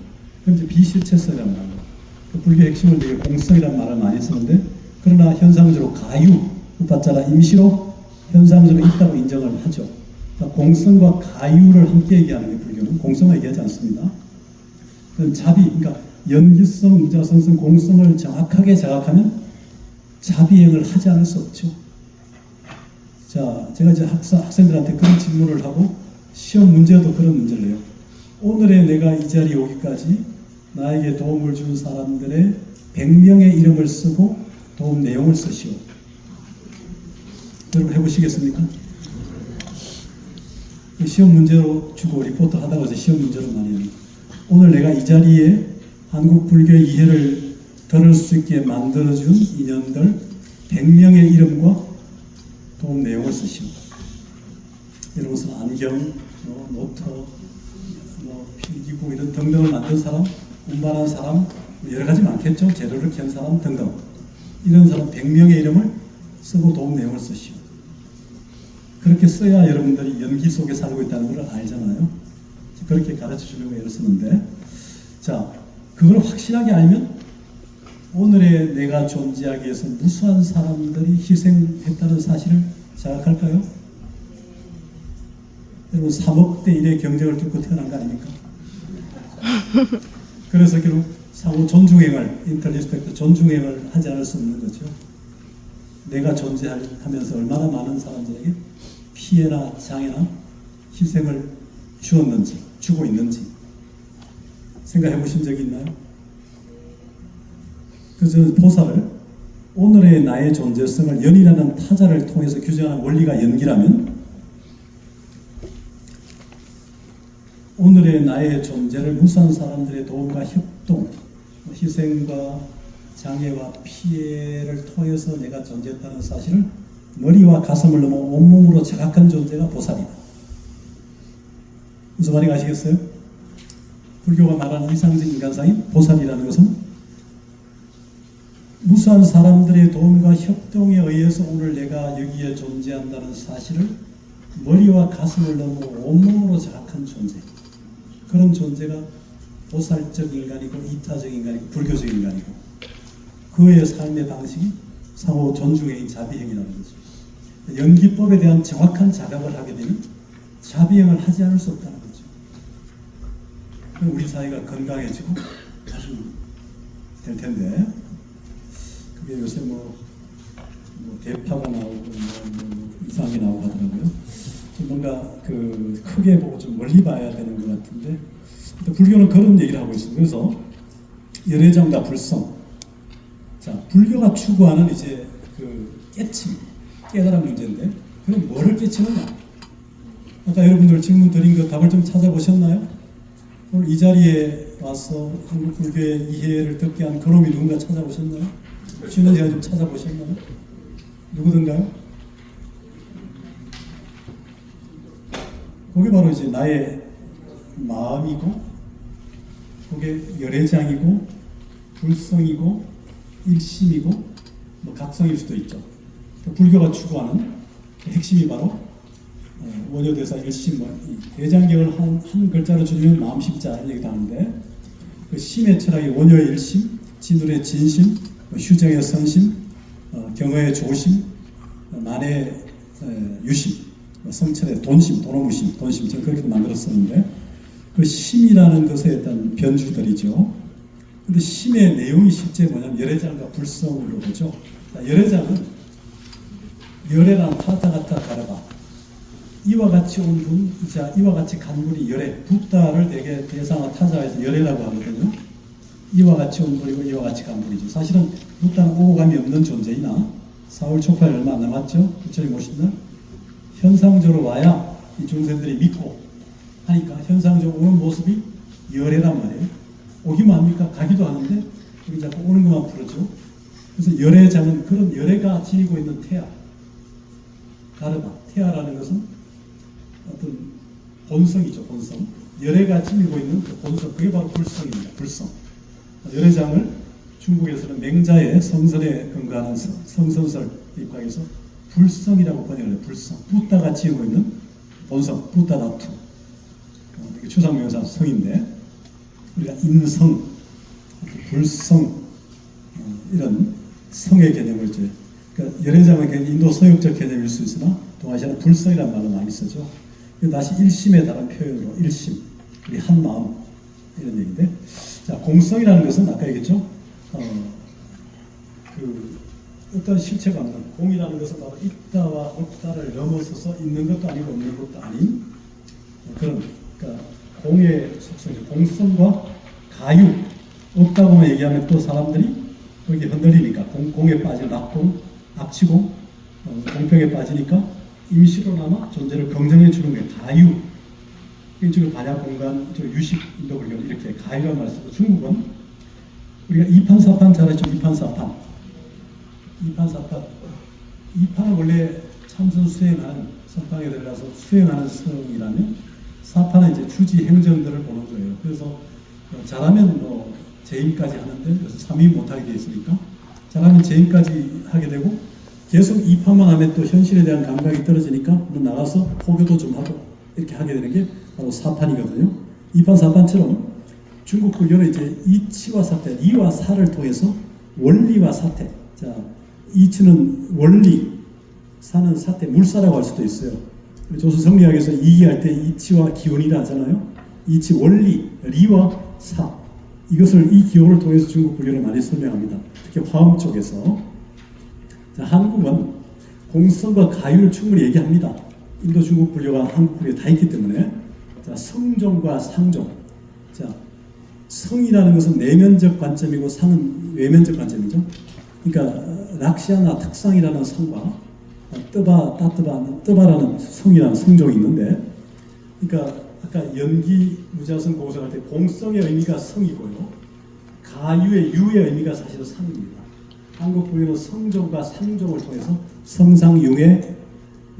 그럼 이제 비실체성이라는 말이에요. 그 불교의 핵심은 되게 공성이라는 말을 많이 쓰는데 그러나 현상적으로 가유, 우파자가 임시로 현상적으로 있다고 인정을 하죠. 그러니까 공성과 가유를 함께 얘기하는 게 불교는 공성을 얘기하지 않습니다. 그럼 자비, 그러니까 연기성, 무자성성, 공성을 정확하게 자각하면 자비행을 하지 않을 수 없죠. 자, 제가 이제 학생들한테 그런 질문을 하고 시험 문제도 그런 문제를 내요. 오늘의 내가 이 자리에 오기까지 나에게 도움을 준 사람들의 100명의 이름을 쓰고 도움 내용을 쓰시오. 여러분 해보시겠습니까? 시험 문제로 주고 리포트 하다가 해서 시험 문제로 많이 합니다. 오늘 내가 이 자리에 한국 불교의 이해를 들을 수 있게 만들어준 인연들 100명의 이름과 도움 내용을 쓰시오. 예를 들어서 안경, 노터, 필기구 이런 등등을 만든 사람, 운반한 사람, 여러 가지 많겠죠. 재료를 캔 사람 등등. 이런 사람 100명의 이름을 쓰고 도움 내용을 쓰시오. 그렇게 써야 여러분들이 연기 속에 살고 있다는 걸 알잖아요. 그렇게 가르쳐 주려고 애를 쓰는데, 자, 그걸 확실하게 알면 오늘의 내가 존재하기 위해서 무수한 사람들이 희생했다는 사실을 자각할까요? 여러분 3억 대 1의 경쟁을 뚫고 태어난 거 아닙니까? 그래서 결국 상호 존중행을, 인터리스펙트 존중행을 하지 않을 수 없는 거죠. 내가 존재하면서 얼마나 많은 사람들에게 피해나 장애나 희생을 주었는지, 주고 있는지 생각해 보신 적이 있나요? 그래서 저는 보살을 오늘의 나의 존재성을 연이라는 타자를 통해서 규정하는 원리가 연기라면 오늘의 나의 존재를 무수한 사람들의 도움과 협동, 희생과 장애와 피해를 통해서 내가 존재했다는 사실을 머리와 가슴을 넘어 온몸으로 자각한 존재가 보살이다. 무슨 말인지 아시겠어요? 불교가 말하는 이상적 인간상인 보살이라는 것은 무수한 사람들의 도움과 협동에 의해서 오늘 내가 여기에 존재한다는 사실을 머리와 가슴을 넘어 온몸으로 자각한 존재. 그런 존재가 보살적 인간이고 이타적 인간이고 불교적 인간이고 그의 삶의 방식이 상호 존중행위 자비행위라는 거죠. 연기법에 대한 정확한 자각을 하게 되면 자비행을 하지 않을 수 없다는 거죠. 그럼 우리 사회가 건강해지고 아주 될 텐데 이게 요새 뭐 대파가 나오고 뭐 이상하게 나오고 하더라고요. 좀 뭔가 그 크게 보고 좀 멀리 봐야 되는 것 같은데 불교는 그런 얘기를 하고 있습니다. 그래서 열애정과 불성. 자, 불교가 추구하는 이제 그 깨침, 깨달음 문제인데 그럼 뭐를 깨치느냐? 아까 여러분들 질문 드린 그 답을 좀 찾아보셨나요? 오늘 이 자리에 와서 한국 불교의 이해를 듣게 한 그놈이 누군가 찾아보셨나요? 쉬는 시간 좀 찾아보셨나요? 누구든가요? 그게 바로 이제 나의 마음이고, 그게 열애장이고, 불성이고, 일심이고, 뭐 각성일 수도 있죠. 불교가 추구하는 핵심이 바로 원효대사 일심, 대장경을 한 글자로 줄이면 마음심자 이런 얘기도 하는데 그 심의 철학이 원효의 일심, 진울의 진심, 휴정의 선심, 경어의 조심, 만의 유심, 성철의 돈심, 도노무심, 돈심 저는 그렇게 만들었었는데 그 심이라는 것에 일단 변주들이죠. 근데 심의 내용이 실제 뭐냐면 열애장과 불성으로 보죠. 열애장은 열애란 타타가타 가르바 이와 같이 온 분, 자 이와 같이 간 분이 열애, 붓다를 되게 대상화 타자에서 열애라고 하거든요. 이와 같이 온 분이고 이와 같이 간 분이죠. 사실은 붓다는 오고 감이 없는 존재이나 4월 초파에 얼마 안 남았죠. 부처님 오신다. 현상적으로 와야 이 중생들이 믿고 하니까 현상적으로 오는 모습이 열애란 말이에요. 오기만 합니까? 가기도 하는데 여기 자꾸 오는 것만 부르죠. 그래서 열애장은 그런 열애가 지니고 있는 태아, 가르마, 태아라는 것은 어떤 본성이죠, 본성. 열애가 지니고 있는 그 본성, 그게 바로 불성입니다. 불성. 열애장을 중국에서는 맹자의 성선에 근거하는 성선설 입각에서 불성이라고 번역을 해요. 불성. 붓다가 지니고 있는 본성, 붓다다투. 이게 추상명사 성인데 우리가 인성, 불성 이런 성의 개념을 이제 그러니까 열애장은 인도 서역적 개념일 수 있으나 동아시아는 불성이라는 말을 많이 쓰죠. 다시 일심에 다른 표현으로 일심, 우리 한 마음 이런 얘기인데, 자 공성이라는 것은 아까 얘기했죠. 그 어떤 실체가 없는 공이라는 것은 바로 있다와 없다를 넘어서서 있는 것도 아니고 없는 것도 아닌 그런 그러니까 공의 속성이 공성과 가유 없다고만 얘기하면 또 사람들이 거기에 흔들리니까 공에 빠진 낙공, 악치공, 공평에 빠지니까 임시로나마 존재를 긍정해 주는 게 가유. 이쪽은 반야 공간, 저 유식 인도불교 이렇게 가유란 말을 쓰고 중국은 우리가 이판사판 잘 알죠. 이판사판. 이판은 원래 참선 수행하는 선방에 들어가서 수행하는 성이라면 사판은 이제 주지 행정들을 보는 거예요. 그래서 잘하면 뭐 재임까지 하는데 그래서 3위 못하게 돼 있으니까 잘하면 재임까지 하게 되고 계속 이파만 하면 또 현실에 대한 감각이 떨어지니까 나가서 포교도 좀 하고 이렇게 하게 되는 게 바로 사판이거든요. 이판 사판처럼 중국 불교는 이제 이치와 사태, 이와 사를 통해서 원리와 사태. 자, 이치는 원리, 사는 사태, 물사라고 할 수도 있어요. 조선 성리학에서 이기할 때 이치와 기원이라 하잖아요. 이치 원리, 리와 사. 이것을 이 기호를 통해서 중국 불교를 많이 설명합니다. 특히 화엄 쪽에서. 자, 한국은 공성과 가유를 충분히 얘기합니다. 인도 중국 불교가 한국 불교에 다 있기 때문에. 자, 성종과 상종. 자, 성이라는 것은 내면적 관점이고 상은 외면적 관점이죠. 그러니까 락시아나 특상이라는 성과 뜨바라는 성이라는 성종이 있는데, 그러니까 아까 연기 무자성 고성할 때 공성의 의미가 성이고요, 가유의 유의 의미가 사실은 상입니다. 한국 불교는 성종과 상종을 통해서 성상융회,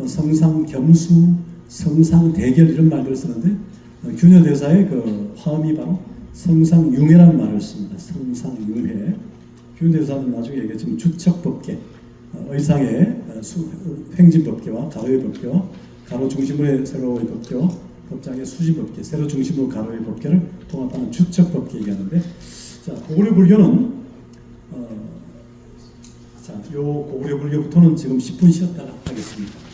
성상겸수, 성상대결 이런 말들을 쓰는데 균여대사의 그 화음이 바로 성상융회라는 말을 씁니다. 성상융회. 균여대사는 나중에 얘기했지만 주척법계, 의상의 횡진법계와 가로의 법계와 가로 중심으로의 세로의 법계와 법장의 수지법계, 세로 중심으로 가로의 법계를 통합하는 주척법계 얘기하는데, 자, 고구려 불교는 자, 요 고구려 불교부터는 지금 10분 쉬었다가 하겠습니다.